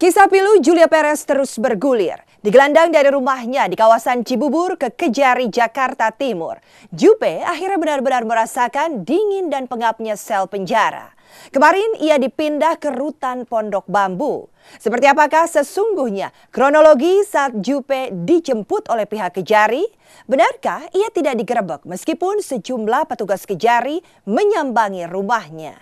Kisah pilu Julia Perez terus bergulir. Digelandang dari rumahnya di kawasan Cibubur ke Kejari, Jakarta Timur. Jupe akhirnya benar-benar merasakan dingin dan pengapnya sel penjara. Kemarin ia dipindah ke rutan Pondok Bambu. Seperti apakah sesungguhnya kronologi saat Jupe dijemput oleh pihak Kejari? Benarkah ia tidak digerebek meskipun sejumlah petugas Kejari menyambangi rumahnya?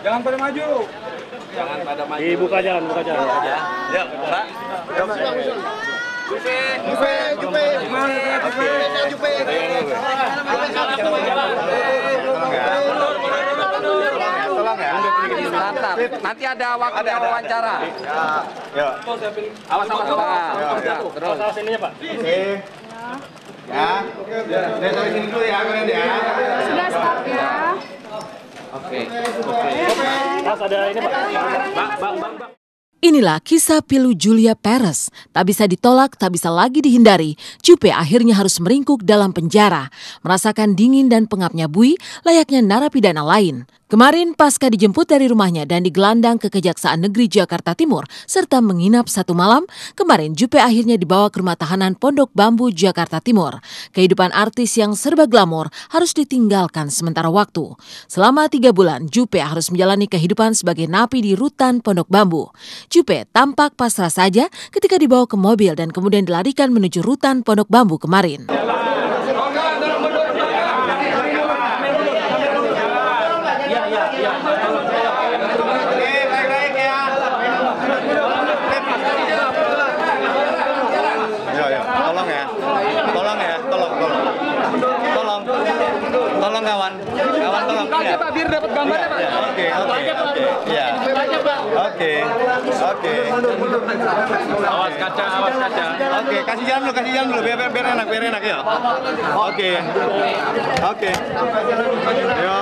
Jangan pada maju. Jangan pada maju. Buka jalan. Ya, Pak. Nanti ada waktu wawancara. Ya. Awas. Terus sininya, Pak. Oke. Ya. Dari sini dulu ya, kalian ya. Sudah stop ya. Oke. Mas ada ini, Pak. Bang. Inilah kisah pilu Julia Perez. Tak bisa ditolak, tak bisa lagi dihindari. Jupe akhirnya harus meringkuk dalam penjara. Merasakan dingin dan pengapnya bui layaknya narapidana lain. Kemarin pasca dijemput dari rumahnya dan digelandang ke Kejaksaan Negeri Jakarta Timur serta menginap 1 malam, kemarin Jupe akhirnya dibawa ke rumah tahanan Pondok Bambu, Jakarta Timur. Kehidupan artis yang serba glamor harus ditinggalkan sementara waktu. Selama 3 bulan, Jupe harus menjalani kehidupan sebagai napi di rutan Pondok Bambu. Jupe tampak pasrah saja ketika dibawa ke mobil dan kemudian dilarikan menuju rutan Pondok Bambu kemarin. Tolong kawan, tolong. Tanya Pak, biar dapat gambarnya Pak. Oke. Iya. Oke. Awas kaca. Oke, kasih jalan dulu, biar enak ya. Oke. Yo.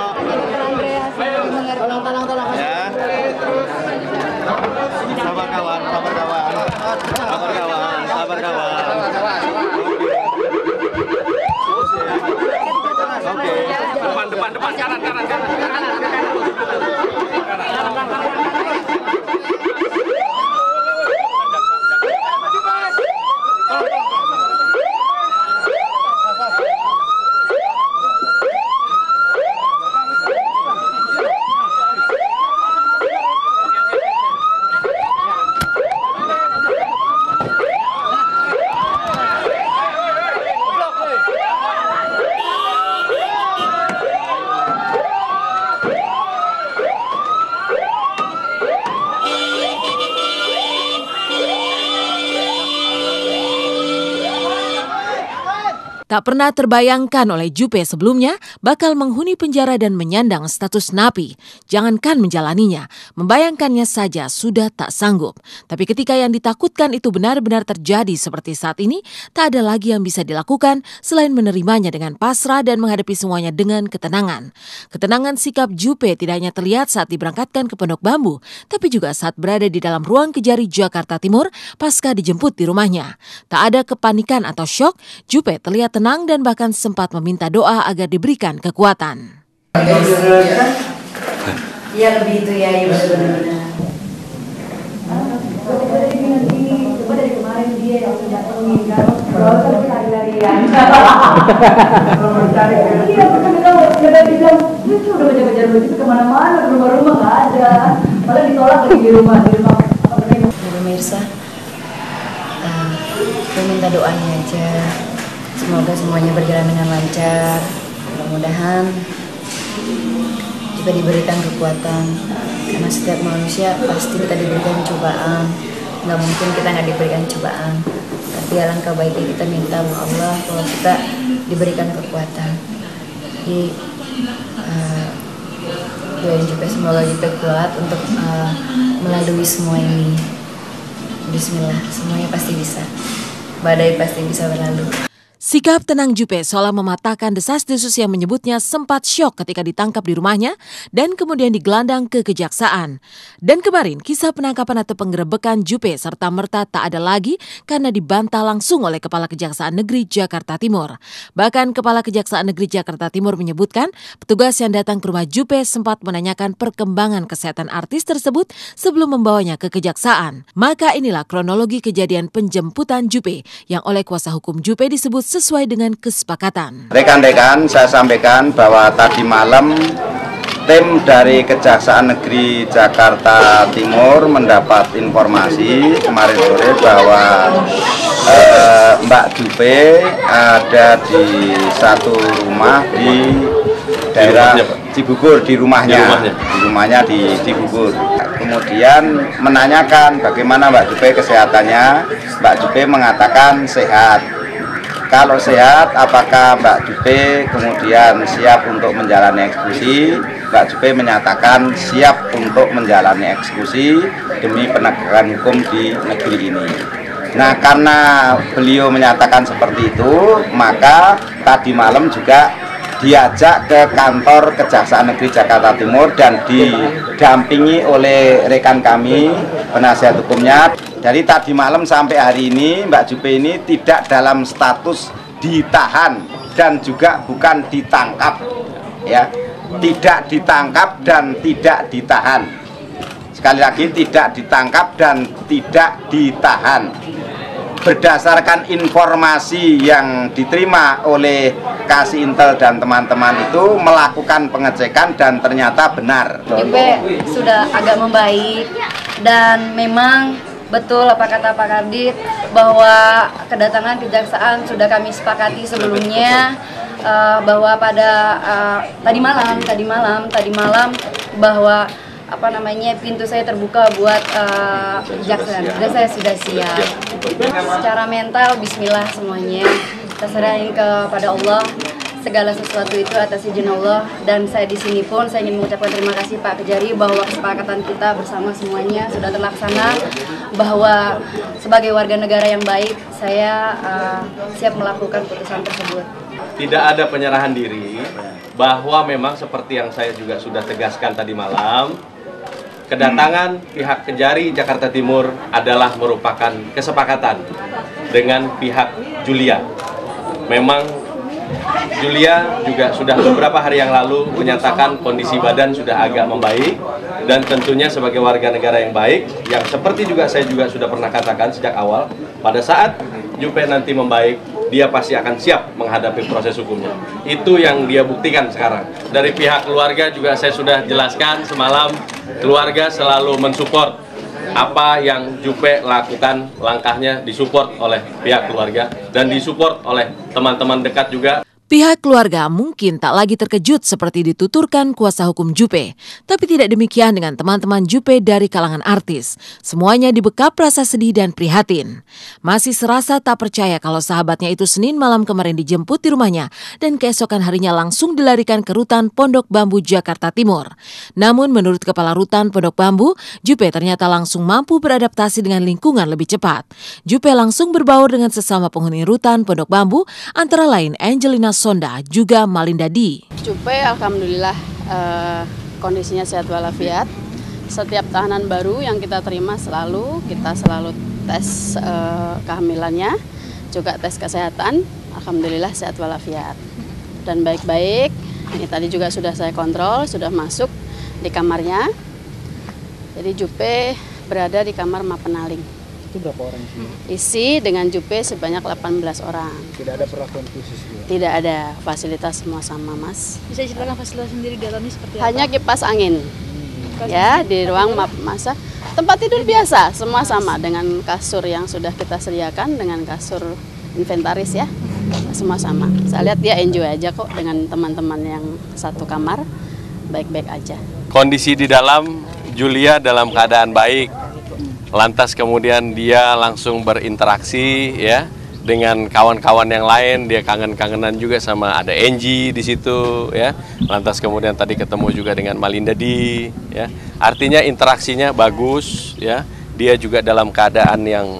Tolong. Ya. Sabar kawan. Oke. Depan, kanan. Tak pernah terbayangkan oleh Jupe sebelumnya bakal menghuni penjara dan menyandang status napi. Jangankan menjalaninya, membayangkannya saja sudah tak sanggup. Tapi ketika yang ditakutkan itu benar-benar terjadi seperti saat ini, tak ada lagi yang bisa dilakukan selain menerimanya dengan pasrah dan menghadapi semuanya dengan ketenangan. Ketenangan sikap Jupe tidak hanya terlihat saat diberangkatkan ke Pondok Bambu, tapi juga saat berada di dalam ruang Kejari Jakarta Timur pasca dijemput di rumahnya. Tak ada kepanikan atau syok, Jupe terlihat tenang dan bahkan sempat meminta doa agar diberikan kekuatan. Iya lebih itu ya benar-benar. Coba dari kemarin dia yang sudah datengin kan, terus lari-larian. Iya udah bilang, itu udah kejar-kejar begitu kemana-mana, rumah-rumah nggak ada, malah ditolak lagi di rumah. Pemirsa, saya minta doanya aja. Semoga semuanya berjalan dengan lancar. Mudah-mudahan kita diberikan kekuatan. Karena setiap manusia pasti kita diberikan cobaan. Nggak mungkin kita nggak diberikan cobaan. Tapi alangkah baiknya kita minta sama Allah kalau kita diberikan kekuatan. Jadi doain juga semoga kita kuat untuk melalui semua ini. Bismillah, semuanya pasti bisa. Badai pasti bisa berlalu. Sikap tenang Jupe seolah mematahkan desas-desus yang menyebutnya sempat syok ketika ditangkap di rumahnya dan kemudian digelandang ke kejaksaan. Dan kemarin kisah penangkapan atau penggerebekan Jupe serta-merta tak ada lagi karena dibantah langsung oleh Kepala Kejaksaan Negeri Jakarta Timur. Bahkan Kepala Kejaksaan Negeri Jakarta Timur menyebutkan petugas yang datang ke rumah Jupe sempat menanyakan perkembangan kesehatan artis tersebut sebelum membawanya ke kejaksaan. Maka inilah kronologi kejadian penjemputan Jupe yang oleh kuasa hukum Jupe disebut sesuai dengan kesepakatan. Rekan-rekan, saya sampaikan bahwa tadi malam tim dari Kejaksaan Negeri Jakarta Timur mendapat informasi kemarin sore bahwa Mbak Jupe ada di satu rumah di daerah Cibubur, di rumahnya di Cibubur. Kemudian menanyakan bagaimana Mbak Jupe kesehatannya. Mbak Jupe mengatakan sehat. Kalau sehat, apakah Mbak Jupe kemudian siap untuk menjalani eksekusi? Mbak Jupe menyatakan siap untuk menjalani eksekusi demi penegakan hukum di negeri ini. Nah, karena beliau menyatakan seperti itu, maka tadi malam juga diajak ke kantor Kejaksaan Negeri Jakarta Timur dan didampingi oleh rekan kami, penasihat hukumnya. Dari tadi malam sampai hari ini Mbak Jupe ini tidak dalam status ditahan dan juga bukan ditangkap, ya, tidak ditangkap dan tidak ditahan. Sekali lagi, tidak ditangkap dan tidak ditahan. Berdasarkan informasi yang diterima oleh Kasih Intel dan teman-teman itu melakukan pengecekan dan ternyata benar. Jupe sudah agak membaik dan memang betul apa kata Pak Kardit bahwa kedatangan kejaksaan sudah kami sepakati sebelumnya, bahwa pada tadi malam bahwa pintu saya terbuka buat kejaksaan dan saya sudah siap. Secara mental bismillah semuanya kita serahin kepada Allah. Segala sesuatu itu atas izin Allah, dan saya di sini pun saya ingin mengucapkan terima kasih Pak Kejari bahwa kesepakatan kita bersama semuanya sudah terlaksana, bahwa sebagai warga negara yang baik saya siap melakukan putusan tersebut. Tidak ada penyerahan diri, bahwa memang seperti yang saya juga sudah tegaskan tadi malam, kedatangan pihak Kejari Jakarta Timur adalah merupakan kesepakatan dengan pihak Julia. Memang Julia juga sudah beberapa hari yang lalu menyatakan kondisi badan sudah agak membaik, dan tentunya sebagai warga negara yang baik, yang seperti juga saya juga sudah pernah katakan sejak awal, pada saat Jupe nanti membaik, dia pasti akan siap menghadapi proses hukumnya. Itu yang dia buktikan sekarang. Dari pihak keluarga juga saya sudah jelaskan semalam, keluarga selalu mensupport apa yang Jupe lakukan, langkahnya disupport oleh pihak keluarga dan disupport oleh teman-teman dekat juga. Pihak keluarga mungkin tak lagi terkejut seperti dituturkan kuasa hukum Jupe. Tapi tidak demikian dengan teman-teman Jupe dari kalangan artis. Semuanya dibekap rasa sedih dan prihatin. Masih serasa tak percaya kalau sahabatnya itu Senin malam kemarin dijemput di rumahnya dan keesokan harinya langsung dilarikan ke rutan Pondok Bambu Jakarta Timur. Namun menurut Kepala Rutan Pondok Bambu, Jupe ternyata langsung mampu beradaptasi dengan lingkungan lebih cepat. Jupe langsung berbaur dengan sesama penghuni rutan Pondok Bambu, antara lain Angelina Sonda, juga Malinda Di. Jupe alhamdulillah kondisinya sehat walafiat. Setiap tahanan baru yang kita terima kita selalu tes kehamilannya, juga tes kesehatan. Alhamdulillah sehat walafiat dan baik-baik. Ini tadi juga sudah saya kontrol, sudah masuk di kamarnya. Jadi Jupe berada di kamar Mapenaling. Itu berapa orang sih? Isi dengan Jupe sebanyak 18 orang. Tidak ada perlakuan khusus juga? Tidak ada, fasilitas semua sama Mas. Bisa ceritakan fasilitas sendiri di dalamnya seperti apa? Hanya kipas angin. Ya, di ruang masa. Tempat tidur biasa, semua sama dengan kasur yang sudah kita sediakan, dengan kasur inventaris ya. Semua sama. Saya lihat dia enjoy aja kok dengan teman-teman yang satu kamar, baik-baik aja. Kondisi di dalam, Julia dalam keadaan baik. Lantas kemudian dia langsung berinteraksi ya dengan kawan-kawan yang lain, dia kangen-kangenan juga sama ada Angie di situ ya. Lantas kemudian tadi ketemu juga dengan Malinda Di ya. Artinya interaksinya bagus ya. Dia juga dalam keadaan yang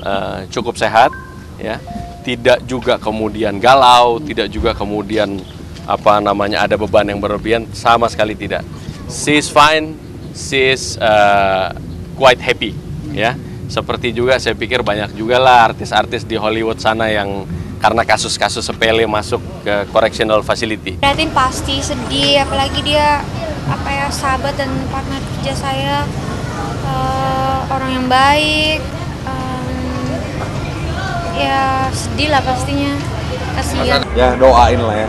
cukup sehat ya. tidak juga kemudian galau, tidak juga kemudian ada beban yang berlebihan, sama sekali tidak. She is fine, she is quite happy, ya. Seperti juga saya pikir banyak juga lah artis-artis di Hollywood sana yang karena kasus-kasus sepele masuk ke correctional facility. Prihatin pasti, sedih, apalagi dia sahabat dan partner kerja saya, orang yang baik, ya sedih lah pastinya, kasihan. Ya doain lah ya,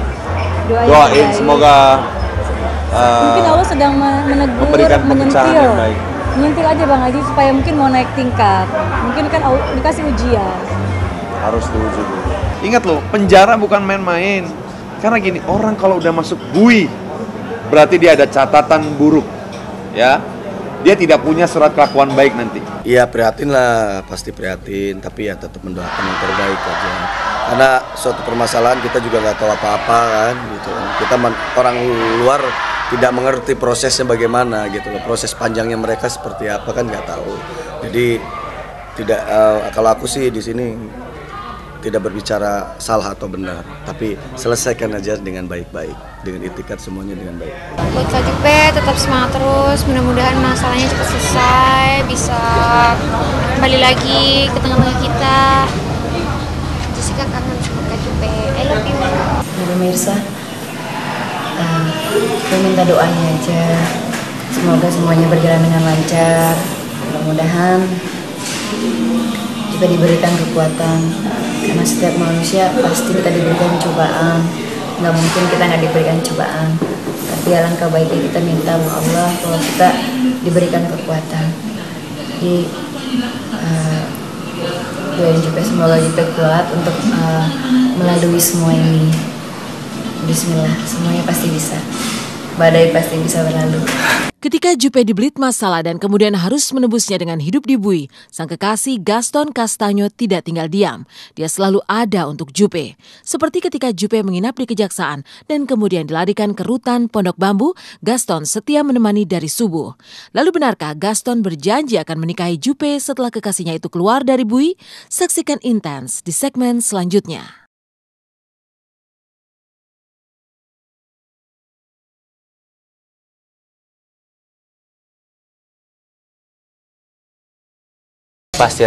doain semoga mungkin Allah sedang menegur, memberikan pemecahan yang baik. Menyentil aja Bang Haji supaya mungkin mau naik tingkat, mungkin kan dikasih ujian. Harus diuji dulu. Ingat loh, penjara bukan main-main. Karena gini, orang kalau udah masuk bui, berarti dia ada catatan buruk, ya. Dia tidak punya surat kelakuan baik nanti. Iya prihatin lah, pasti prihatin, tapi ya tetap mendoakan yang terbaik aja. Karena suatu permasalahan kita juga nggak tahu apa-apa kan, gitu. Kita orang luar tidak mengerti prosesnya bagaimana, gitu loh. Proses panjangnya mereka seperti apa kan nggak tahu. Jadi tidak, kalau aku sih di sini tidak berbicara salah atau benar, tapi selesaikan aja dengan baik-baik, dengan itikat semuanya dengan baik. Buat Kak Jupe tetap semangat terus, mudah-mudahan masalahnya cepat selesai, bisa kembali lagi ke tengah-tengah kita. Jessica kangen sama Kak Jupe, I love you. Pemirsa, saya minta doanya aja, semoga semuanya berjalan dengan lancar, mudah-mudahan juga diberikan kekuatan. Karena setiap manusia pasti kita diberikan cobaan, nggak mungkin kita nggak diberikan cobaan. Tapi alangkah baiknya kita minta sama Allah kalau kita diberikan kekuatan. Jadi doain juga semoga kita kuat untuk melalui semua ini. Bismillah, semuanya pasti bisa. Badai pasti bisa berlalu. Ketika Jupe dibelit masalah dan kemudian harus menebusnya dengan hidup di bui, sang kekasih Gaston Castaño tidak tinggal diam. Dia selalu ada untuk Jupe. Seperti ketika Jupe menginap di Kejaksaan dan kemudian dilarikan ke rutan Pondok Bambu, Gaston setia menemani dari subuh. Lalu benarkah Gaston berjanji akan menikahi Jupe setelah kekasihnya itu keluar dari bui? Saksikan Intens di segmen selanjutnya. Pasti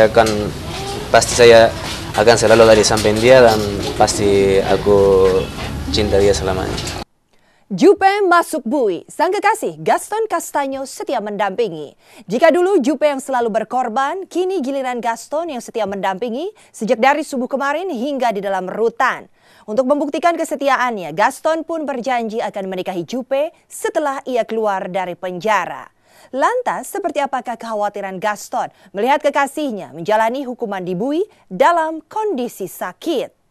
saya akan selalu ada di samping dia dan pasti aku cinta dia selamanya. Jupe masuk bui, sang kekasih Gaston Castaño setia mendampingi. Jika dulu Jupe yang selalu berkorban, kini giliran Gaston yang setia mendampingi sejak dari subuh kemarin hingga di dalam rutan. Untuk membuktikan kesetiaannya, Gaston pun berjanji akan menikahi Jupe setelah ia keluar dari penjara. Lantas, seperti apakah kekhawatiran Gaston melihat kekasihnya menjalani hukuman di bui dalam kondisi sakit?